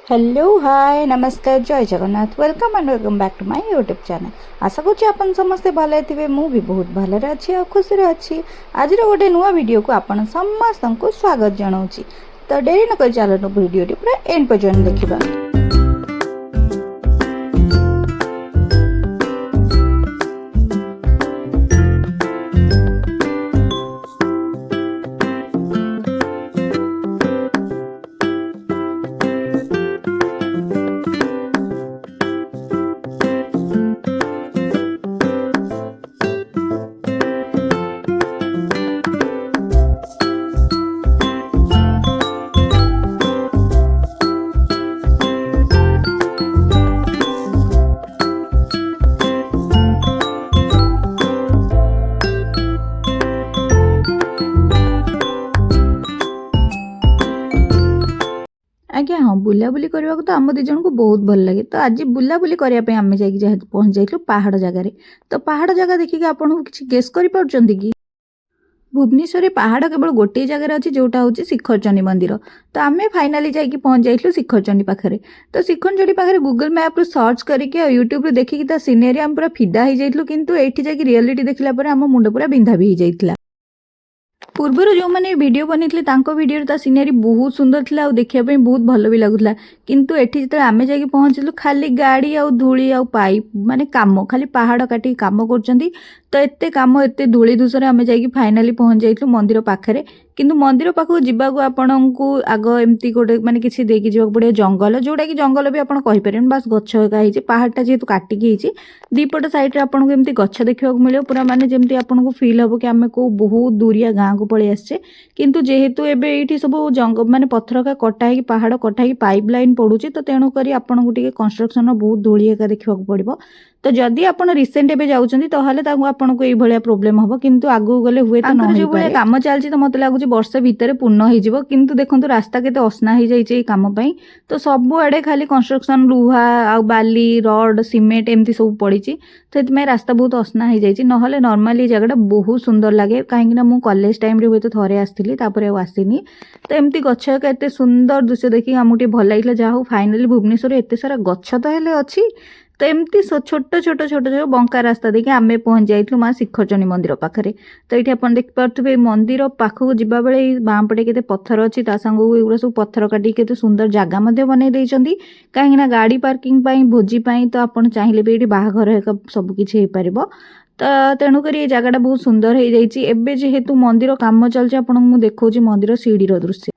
Hello hi नमस्कार जय Jagannath welcome and welcome back to my YouTube channel. आशा करुँच आपन समस्ते भले थे मु भी बहुत भले अच्छी और खुशी अच्छी। आज गोटे नुआ वीडियो को आपन समस्त को स्वागत जनाऊँगी। तो डेरी न कर चलो वीडियो पूरा एंड पर्यंत देखा। आज्ञा हाँ बुलाबुली करने को तो आम दिज को बहुत भल लगे। तो आज बुलाबुली करने आम जा पहुँच जाइलु पहाड़ जगार। तो पहाड़ जगह देखिए आपको किसी गेस कर कि भुवनेश्वर पहाड़ केवल गोटे जगार अच्छी जोटा हूँ शिखरचंडी मंदिर। तो आम फाइनाली जाकि पहुँच जाइलु शिखरचंडी पाखे। तो शिखरचंडी पाखे गूगल मैप सर्च करके यूट्यूब देखिकी सीनेरी आम पूरा फिदा हो जाइलु। किंतु एठी जाकि रियलिटी देखला आम मुंड पूरा बिंधा भी हो जाइतिला। पूर्वर जो मैंने वीडियो बनई वीडियो सीनेरी बहुत सुंदर थी और देखापी बहुत भल भी लगुला। किंतु एठी जो आम जा पहुँचलु खाली गाड़ी आ धूली आ पाइप माने काम खाली पहाड़ काटी काम कर। तो एते काम एते धूली दूसरे आम जा फाइनाली पहुँच जाइलु मंदिर पाखे। किंतु मंदिर पाखक जावाक आपण को आग एमती गोटे माने किसी देकी जावाक पड़े जंगल जोटा कि जंगल भी आपण कहि परिबेन बस गछ होई पहाड़टा जेहेतु काटिकी होई दीपट साइड रे आपण को एमती गछ देखिବାକୁ मिलियो पूरा माने जेमती आपण को फील हबो कि आमे को बहुत दूरिया गाँ को पळै आछे। किंतु जेहेतु एबे एठी सब जंगल माने पत्थर का कटा है पहाड़ कटा है पाइप लाइन पड़ुची। तो तेणु करी आपण को टिके कंस्ट्रक्शन बहुत धूली एका देखिବାକୁ पड़िबो। तो जदि आपण रिसेंट एबे जाउचंदी तहाले ताको आपण को एई भलिया प्रॉब्लम हबो। किंतु आगु गले हुए तो न जो भलिया काम चलची तो मते लागुची वर्ष भीतर पूर्ण हो जिवो। किंतु देखंतु रास्ता केते असना हो जाइछे एई काम पई। तो सब आडे खाली कंस्ट्रक्शन लुहा आ बाली रड सीमेंट एमती सब पड़ीची। तो एतमे रास्ता बहुत असना हो जाइछे। नहले नॉर्मली जगहटा बहुत सुंदर लागे काहेकि ना मु कॉलेज टाइम रे हुए तो थरे आस्थिली तापर आ आसीनी। तो एमती गछ एते सुंदर दृश्य देखि हमटे भल लागिला। जा हो फाइनली भुवनेश्वर एते सारा गछ तो हेले अछि। तो एमती छोट छोट छोट छोट बंका रास्ता देखिए आम पहुँच जाइलु माँ शिखरचंडी मंदिर पाखे। तो ये आप देखिपे मंदिर पाखक जावा बेले बाँ पटे केते पत्थर अच्छी सांग एगुरा सब पत्थर काटी केते सुंदर जगह बनई देइछंदी कहीं गाड़ी पार्किंग भोजी तो आप चाहिए भी ये बाहाघर सबकि हो पार। तो तेणुक ये जगहटा बहुत सुंदर हो जाइए। एबे जेहेतु मंदिर काम चलছে आपको देखा मंदिर सीढ़ीर दृश्य।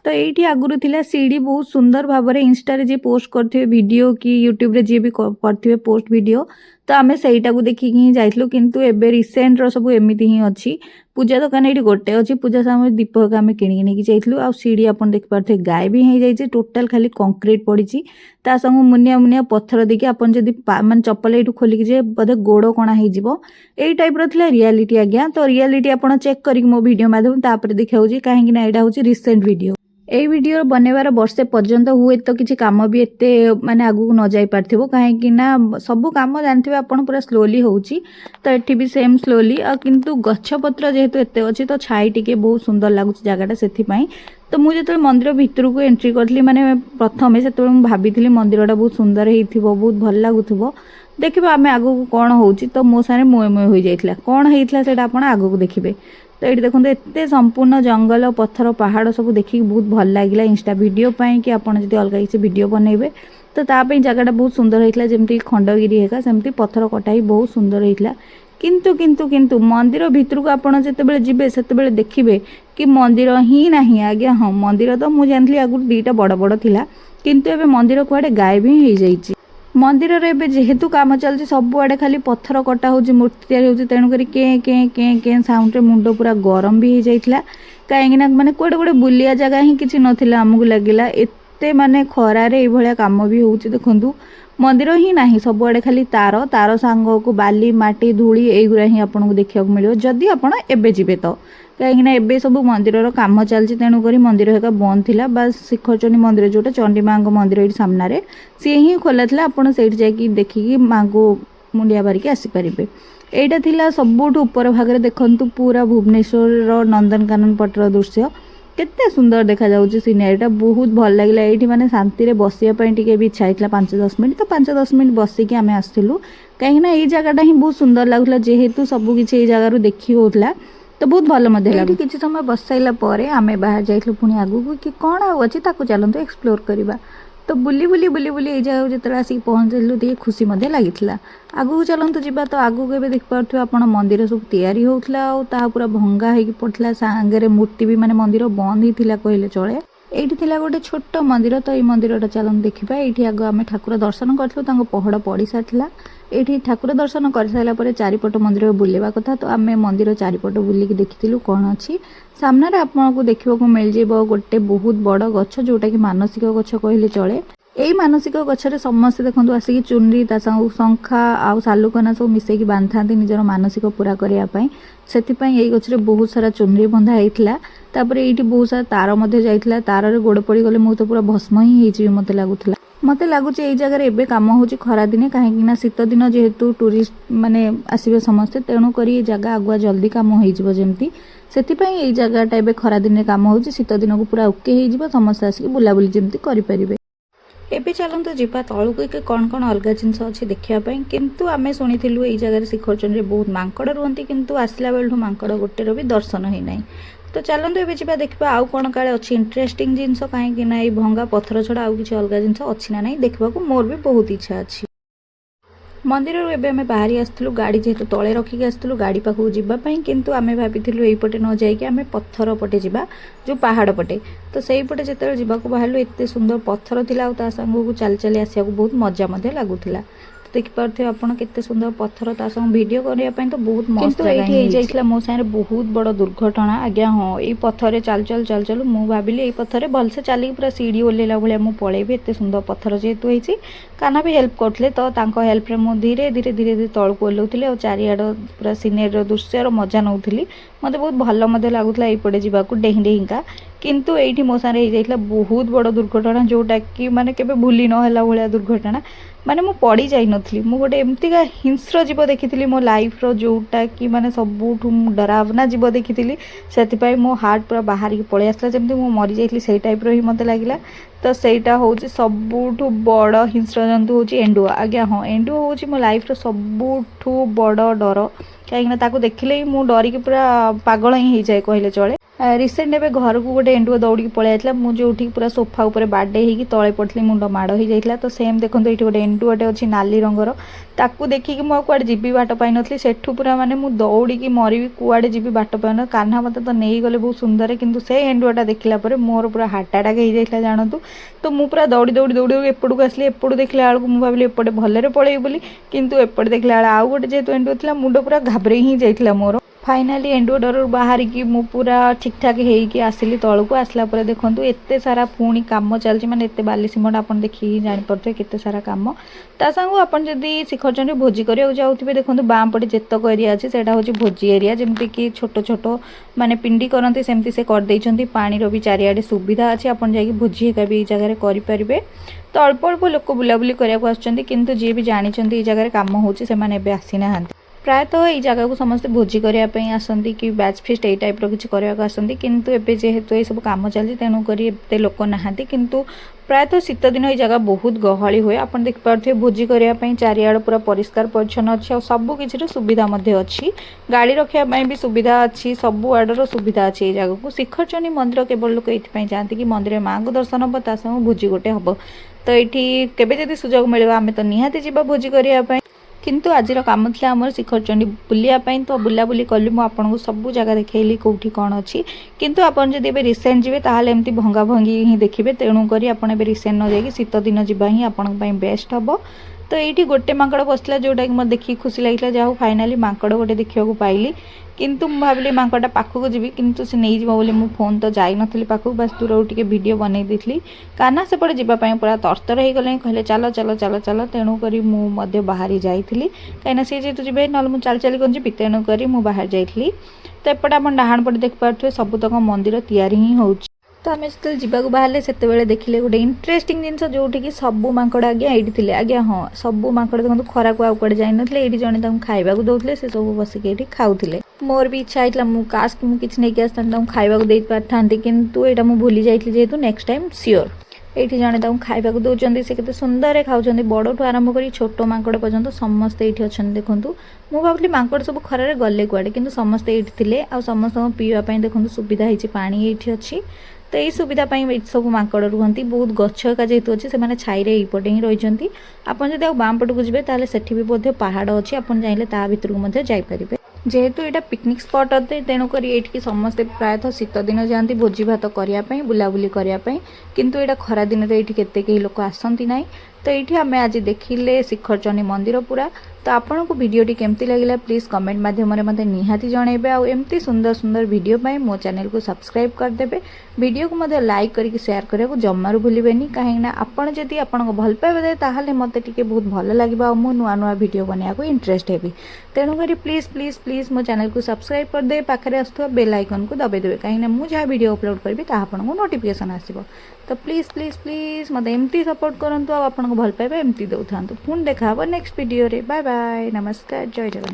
तो ये आगुरी थिला सीढ़ी बहुत सुंदर भाव में इंस्टा रे जे पोस्ट करथिबे वीडियो कि यूट्यूब रे जे भी करथिबे पोस्ट वीडियो। तो आम सेटा को देखिक ही जाइलु। किंतु एबे रिसेंट रो सब एमिति ही अछि। पूजा दुकान ये गोटे अच्छी पूजा सामग्री दीप आम किणिकी नहीं जाइलु। आ सीढ़ी आपन देख पारथे गाय भी हो जाइए टोटाल खाली कंक्रीट पड़ी ता संग मुनिया मुनिया पत्थर देखिए आपन जदि माने चप्पल एठू खोलिक जे बोधे गोड़ कणा हो जिवो एई टाइप रो थिला रियलिटी। आज्ञा तो रियलिटी आपन चेक करिक मो वीडियो माध्यम तापर देखाउची काहेकि ना एटा होची रिसेंट वीडियो। यही वीडियो बनवार वर्षे पर्यंत हुए तो किसी काम भी एते माने आगु न जाई पारथिबो काहेकि ना सब काम जानथिबे आपण पूरा स्लोली होउची। तो एठी भी सेम स्लोली आ किंतु गछपत्र जेहेतु एते अछि तो छाई टिके बहुत सुंदर लागुची जगाटा सेथि पई। तो मुझे जो मंदिर भितर को एंट्री करली माने प्रथमे से भाभी मंदिरटा बहुत सुंदर होइथिबो बहुत भल लागुथिबो। देखिबा आमे आगु कोन होउची तो मो सारे मोय मोय होई जाइतला कोन हेइतला सेटा आपण आगु को देखिबे। तो ये देखो एत संपूर्ण जंगल पत्थर पहाड़ सब देखिए बहुत भल लगे इंस्टा वीडियो कि आपड़ जब अलग किसी वीडियो बनइबे तो तापाई जगहटा बहुत सुंदर होता जमी खंडगिरी है सेमती पत्थर कटा ही बहुत सुंदर होता। किंतु किंतु किंतु मंदिर भितर को आपड़ जिते जी से देखिए कि मंदिर ही ना। आज्ञा हाँ मंदिर तो मुझे जानती आगुरी दुईटा बड़ बड़ थिला किंतु एबे मंदिर कुआडे गायब ही हो जाइए। मंदिर रे जेहेतु काम चलती सबुआडे खाली पत्थर कटा हो मूर्ति तैयारी होती तेणुक के के के के साउंड रे मुंड पूरा गरम भी हो जाइए कहीं माने कोड़े कोड़े बुलिया जगह ही किसी नाला आमको लगिला एते माने खरारे ये भाया काम भी होउची। देखंतु मंदिर ही ना सबुआडे खाली तार तार सांग को बाली माटी धूली एगुरा ही आपको देखा मिले जदि आप एबे जीवे तो कहीं एबे सब मंदिर काम चलती तेणुक मंदिर एक बंद थी बस शिखरचंडी मंदिर जोटा चंडी माँ मंदिर ये सामने सी ही खोला था आपड़ से देखिकी माँ को मुंडिया मारिकी आसीपारे। यहाँ थिला सबुठ ऊपर भाग देखु पूरा भुवनेश्वर नंदनकानन पटर दृश्य। केते सुंदर देखा जाउची सीनरीटा बहुत भल लागला। एठी माने शांति रे बसिया पई टिके भी इच्छा हितला 5-10 मिनिट, तो 5-10 मिनिट बसी के आमे आस्थिलु कहीं ना एई जगहटा ही बहुत सुंदर लागुला जेहेतु सब किछि एई जगह रु देखि होतला, तो बहुत भल मध्य लागु। किछि समय बस साइला परे आमे बाहर जाइथलु पुनी आगु कि कोन आ अछि ताकू चलंतु एक्सप्लोर करबा। तो बुली बुली बुली बुली एई जगह जेतला आसी पहुंचलु ती खुशी मध्य लागितला। आगु चलंतु जिबा, तो आगु केबे देख पारथु आपण मंदिर सब तयारी होतला और ता पूरा भंगा हेकी पड़थला, सांगरे मूर्ति भी माने मंदिर बंद हिथिला कहले चले। एठी थिला गोटे छोट मंदिर, तो एई मंदिरटा चलन देखिबा। एठी आगु आमे ठाकुर दर्शन करथलु, तांको पहड़ पड़ी सारथिला। एठी ठाकुर दर्शन कर साइला परे चारिपट मंदिर बुलेबा कथा, तो आमे मंदिर चारिपट बुलिक देखिथिलु कोन अछि। सामने रे आपनको देखिबाकू मिल जेबो गोटे बहुत बड़ गछ, जोटा कि मानसिक गछ कहले चले। एई मानसिक गछरे समस्त देखंतु आसी चुनरी ता शंखा आ सालुकना सब मिसेकी बांधथांती निजर मानसिक पूरा करिया पई। सेति पई एई गछरे बहुत सारा चुनरी बंधा हेइथिला। तापरे एठी बहुत सारा तार मध्ये जाइथिला, तार रे गोड़ पड़ी गले मु तो पूरा भस्म ही हेइछि मते लागुथिला। मते लागुछि एई जगह रे एबे काम होछि खरा दिने, काहेकि ना शीत दिन जेहेतु टूरिस्ट माने आसीबे समस्त, तेणु करी ए जगह आगुआ जल्दी काम होई जिवो जेमती। सेति पई एई जगहटा एबे खरा दिने काम होछि, शीत दिन को पूरा ओके हेइ जिवो, समस्त आसी बुला बुली जेमती करि परिबे। एबे चलंतु जिबा तळुक के कोन कोन अलगा जिंस अछि देखिया पई। किंतु आमे सुनिथिलु एई जगह रे शिखरचंद्र बहुत मांकड़ रुहंती, किंतु आसला बेलठु मांकड़ गोटेर भी दर्शन हेइ नै। तो चलंतु एबे जिबा देखबा आउ कोन काळे अछि इंटरेस्टिंग जिंस, काहे कि ना एई भंगा पत्थर छडा आउ किछि अलगा जिंस अछि ना नै देखबाकू मोर भी बहुत इच्छा अछि। मंदिर रो एबे हमें बाहरी आस्तलु, गाड़ी जेहेतु तळे रखिक आस्तलु गाड़ी पाखु जिबा पई, किंतु आमे भाबिथिलु एई पटे न जाई कि आमे पत्थर पटे जिबा, जो पहाड़ पटे। तो सेई पटे जेतेबे जिबाकू बाहरलु एते सुंदर पत्थर थिला, ता संगकू चल चली आसियाकू बहुत मजा मध्ये लागुथिला। तो देखि पारथे आपण केते सुंदर पत्थर, ता संग वीडियो करिया पई तो बहुत मस्त जगह हेइ जाइथिला। मो सारे बहुत बड़ दुर्घटना आज्ञा। हां एई पत्थर रे चल चल चल चल मु भाबिली एई पत्थर रे भलसे चाली पूरा सीढ़ी ओलेला भलिया मु पळेबे, एते सुंदर पत्थर जेहेतु हेइछि। काना भी हेल्प करथले, तो तांको हेल्प रे मु धीरे धीरे धीरे धीरे तळको ओलौथिले और चारियाड पूरा सीनेरी दृश्य रो मजा नउथिली। मते बहुत भल मते लागुथला एई पटे जिबाकू डेही डेहीका। किंतु एइठी मो सारे हेइ जाइथिला बहुत बड़ दुर्घटना, जोटा कि माने केबे भूली न होला भलिया दुर्घटना। माने मु पड़ी जाई नथली, मु गोटे एमतिका हिंस्र जीव देखिथिली मो लाइफ रो, जोटा कि माने सबुठु डरावना जीव देखिथिली। सेति पई मो हार्ट पूरा बाहर की पळे आसला, जेमति मु मरि जाइथिली सेई टाइप रो ही मते लागिला। तो सेटा होउची सबुठु बड़ हिंस्र जंतु होउची एंडुआ। आज्ञा हां एंडुआ होउची मो लाइफ रो सबुठु बड़ डर, काहेकि ना ताको देखिले ही मु डरी के पूरा पागल ही हेइ जाय कहले चले। रिसेंट एबे घर को गोटे एंडुआ दौड़ी पळे आइतला, मु जोठी पूरा सोफा ऊपर बाडे हेकी तळे पड़थली, मुंड माड़ ही जाइतला। तो सेम देखंतु एठी गोटे एंडुआटे अछि नाली रंगर, ताकू देखि कि मु कुआडे जिबी बाट पाइ नथली। सेठु पूरा माने मु दौड़ी की मरिबी, कुआडे जिबी बाट पाइ न। कान्हा मते तो नेई गले बहुत सुंदर, किंतु से एंडुआटा देखिला परे मोर पूरा हार्ट अटैक हेइ जाइतला जानतु। तो मु पूरा दौड़ी दौड़ी दौड़ी एपडू आसली, एपडू देखला बेलकू मु भाबिली एपटे भलरे पळेई बोली, किंतु एपटे देखला बेला आउ गोटे जेहेतु एंडुआ थिला, मुंड पूरा घाबरेई ही जाइतला मोर। फाइनाली एंडुआ डर बाहर की मु पूरा ठीक ठाक हेइकी आसिली तळकू। आसला परे देखंतु एते सारा पुणी काम चलछि, माने एते बाली सिमेंट आपण देखि ही जानि परथे केते सारा काम। ता संग आपण जदी शिखरचंडी भोजी करिया जाउथिबे, देखंतु बाम पटे जेतक एरिया अछि सेटा होछि भोजी एरिया, जेमति कि छोटो छोटो माने पिंडी करंती सेमति से कर दैछंती। पानी रो भी चारियाडे सुविधा अछि, आपण जाई भोजी हेका भी जगह रे करि परिबे। तो अल्प अल्प लोक बुलाबुली करिया को आछंती, किंतु जे भी जानिछंती ए जगह रे काम होछि सेमाने एबे आसी नाहंती। प्रायतः ये जगह को समस्त भोजी करने आसती कि बैच फिस्ट यही टाइप किसी करने आसती, किंतु एबे जेहेतु ये सब काम चलती तेणुक एते लोक नहांती। किंतु प्रायतः शीत दिन ये जगह बहुत गहली हुए। आप देखिपे भोजी करने चारिआड पूरा परिष्कार परिच्छन्न अच्छी और सबकि सुविधा अच्छी, गाड़ी रखापी भी सुविधा अच्छी, सब आडर सुविधा अच्छी। ये जगह को शिखरचंडी मंदिर केवल लोक ये जाती कि मंदिर माँ को दर्शन हम ता संग भोजी गोटे हम। तो ये केबे जदि सुजोग मिले आम तो निहाती जीवा भोजी करने। किंतु आज काम था आम शिखरचंडी बुलायापी, तो बुलाबुली कली मुझे आपको सब जगह देखली कौटी कौन अच्छी। किंतु आपन जदि एबे रिसेंट जीवे ताहाले एमती भंगा भंगी ही देखिए, तेणुक आपन एबे रिसेंट न जाइए शीत दिन जावा ही आपन बेस्ट हम। तो ये गोटे मांकड़ बसला जोटा कि मत देखिए खुशी लगे, जहाँ फाइनाली मांकड़ गोटे देखा पाइली। किंतु मु भाविली मांकड़टा पाखक जीवी, किंतु से नहीं जीव बोली मु फोन तो जाई नथली पाखक, बस दूर टिके वीडियो बनै देथली। कान्हा सेपटे जीवाई पूरा तरतर हो गले, कहले चलो चलो चलो चलो। तेणुक मु मध्य बाहरी जाइली, कहीं सी जेहतु जीवे ना मुझे चल चली कौन जी, तेणुक मु बाहर जाइली। तो एपटे आप डाहाण पटे देखिपे सबुतक मंदिर तैयारी ही होउछि। तो आम जो जावाक बाहर से देखिले गोटे इंटरेस्टिंग जिनस, जोटि कि सबू मांकड़ आज्ञा ये थे। आज्ञा हाँ सबू मांकड़ देखो खरा को आड़े जाइन, ये जड़े खाइबा दौले से सब बसिक खाऊले। मोर भी इच्छा होता मु काश कि मुझे किसी नहीं आसता खाइबा दे पारि किंतु एटा मु भूली जाइए जेहेतु नेक्स्ट टाइम सियोर ये जड़े खाइबा दौरान से केते सुंदर खाऊँ बड़ठू आरंभ कर छोट मांकड़ पर्यंत समस्ते ये अच्छा देखूँ मुझे भावी मांकड़ सब खरारे गले कुआड़े कि समस्ते ये थे आ समस्त पीवाई देखो सुविधा होती पा ये अच्छी तो यही सुविधा सब मांकड़ रुहति बहुत गच्छा जेहतु अच्छे से छाईरे यपटे ही रही आपड़ जब बाम पटक जी से भी पहाड़ अच्छी आप चाहिए ता भर को जापर जेहेतु यहाँ पिकनिक स्पॉट अटे तेणुक ये समस्ते प्रायतः शीत दिन जाती भोजी भात करने बुलाबुली करने किंतु यहाँ खरा दिन में ये कई लोक आसती ना तो ये आम आज देखिले शिखरचंडी मंदिर पूरा तो आपन को वीडियोटी केमती लगिला प्लीज़ कमेंट माध्यम मते निहाती जणेबे आ एमती सुंदर सुंदर वीडियो पाई मो चैनल को सब्सक्राइब करदेबे वीडियो को मते लाइक करके शेयर करने को जमारू भूलिबेनी कहीं आपन जदि आपन को भल पाइबे ताहाले मते टिके बहुत भल लागिबा मो नुआ नुआ वीडियो बनाया को इंटरेस्ट हेबी तेणु करी प्लीज़ प्लीज़ प्लीज़ मो चैनल को सब्सक्राइब करदे पाखरे आसुवा बेल आइकन को दबाई देबे कहीं मु जहाँ वीडियो अपलोड करबी ता आपन को नोटिफिकेशन आसीबो तो प्लीज़ प्लीज़ प्लीज़ मते एमती सपोर्ट करंतु आ आपन को भल पाइबे एमती दउथांतु पुन देखा नेक्स्ट वीडियो रे बाय बाय नमस्कार जय जगन्नाथ।